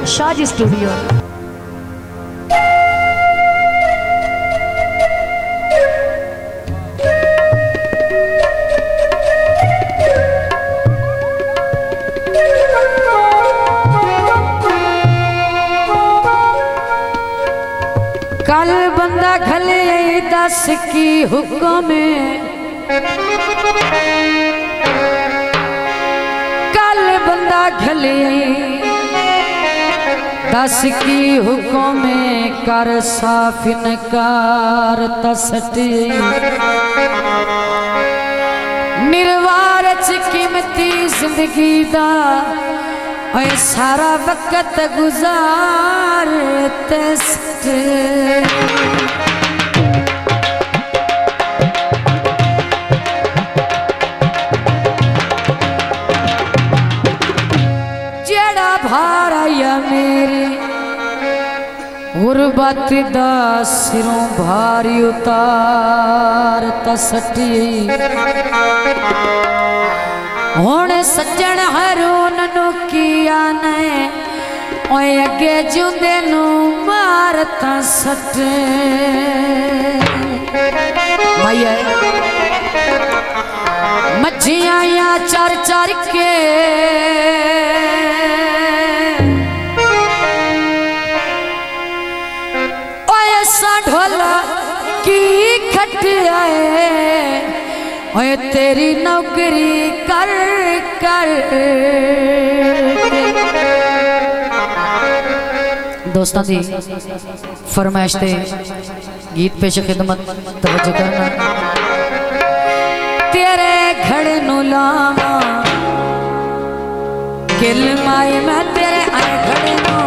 Shah ji studio. कल बंदा खले दस की हुक्म कल बंदा खले दस की हुक्म कर साफ इनकार तसटी निर्वार च कीमती जिंदगी दा ओए सारा वक्त गुजार तस्ट जेड़ा भार आया मेरी गुरबत दा सिरों भारी उतार तसटी हुण सज्जन हरूण नू किया ने ओए अगे जुंदे नू मारता सट माई आए मच्छियां या चर चर के ओए ढोला की खट आए ओए तेरी नौकरी कर कर। दोस्तों दी फरमाइश ते गीत पेश खिदमत तवज्जो करना। तेरे घड़े नू लावा किल माई मैं तेरे घड़े नू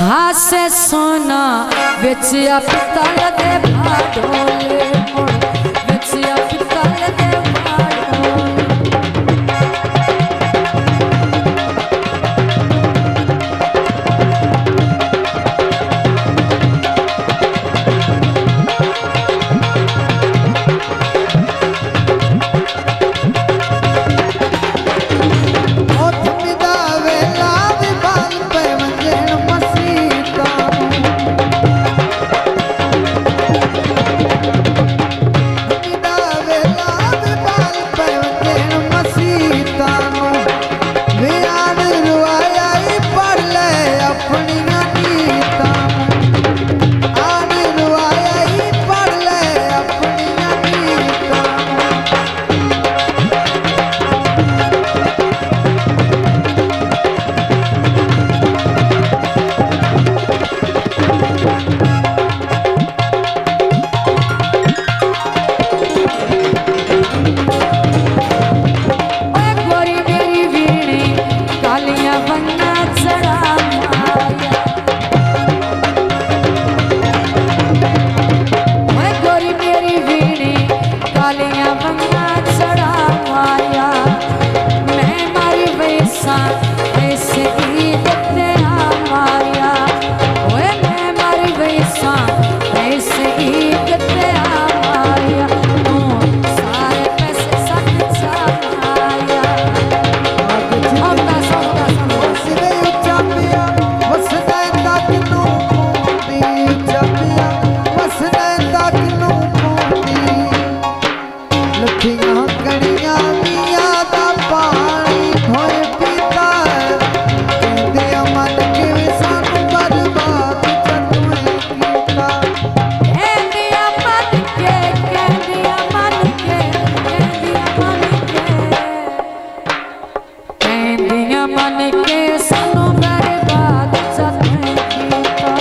हासे सोना बेचिया पितल दे भाडोले बेचिया पितल दे किते आया तू सारे पैसे सट जाया औंदा सौदा सिरे उच्चा पिया वसदा तक नू पोंदी उच्चा पिया वसदा तक नू पोंदी लखियां कणियां मियां दा पानी होए पीता कहंदे मन किवें सानू बर्बाद चतुए कीता कहंदिया मन के कहंदिया मन के कहंदिया मन के कहंदिया मन के सानू बर्बाद चतुए कीता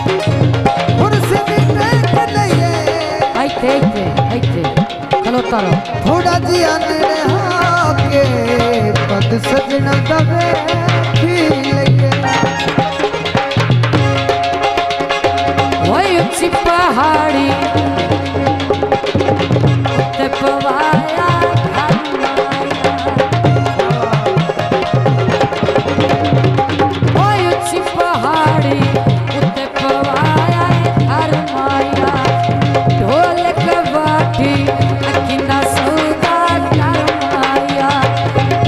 कुर्सी दी देख लइए आइते खलोता रहो थोड़ा जिया रहा के पद सजना दबे लइए ओए ऊंची पहाड़ी ते पवाया ओए ऊंची पहाड़ी ते पवाया घर माया ढोल कवाटी किना सौदा कर माया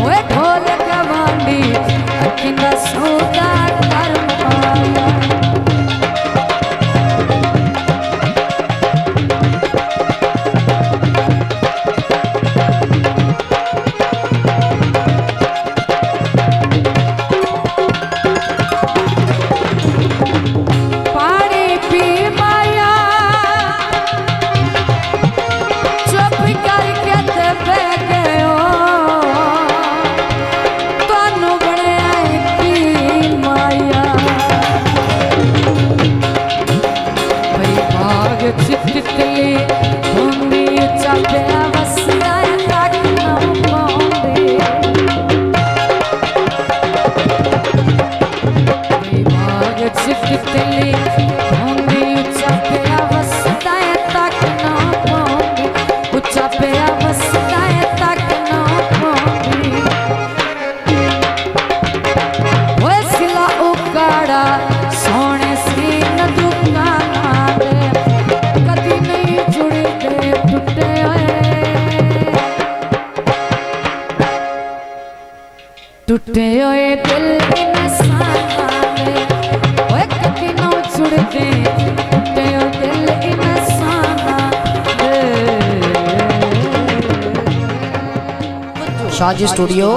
ओए ढोल कवाटी किना सौदा कर माया पानी पी माया चुप करके ते बह गयो तानू बनया की माया भई भाग चितली होंदी चापया वसदा तक ना पाउंदी भाग चितली होंदी चापया वसदा तक ना पाउंदी उच्चा पिया वसदा तक ना पाउंदी ओए सिला उकाड़ा सोने सीन दुकाना दे कदी नहीं जुड़ते टूटे होए दिल इंसाना दे ओए कदी ना जुड़ते टूटे होए दिल इंसाना दे शाह जी स्टूडियो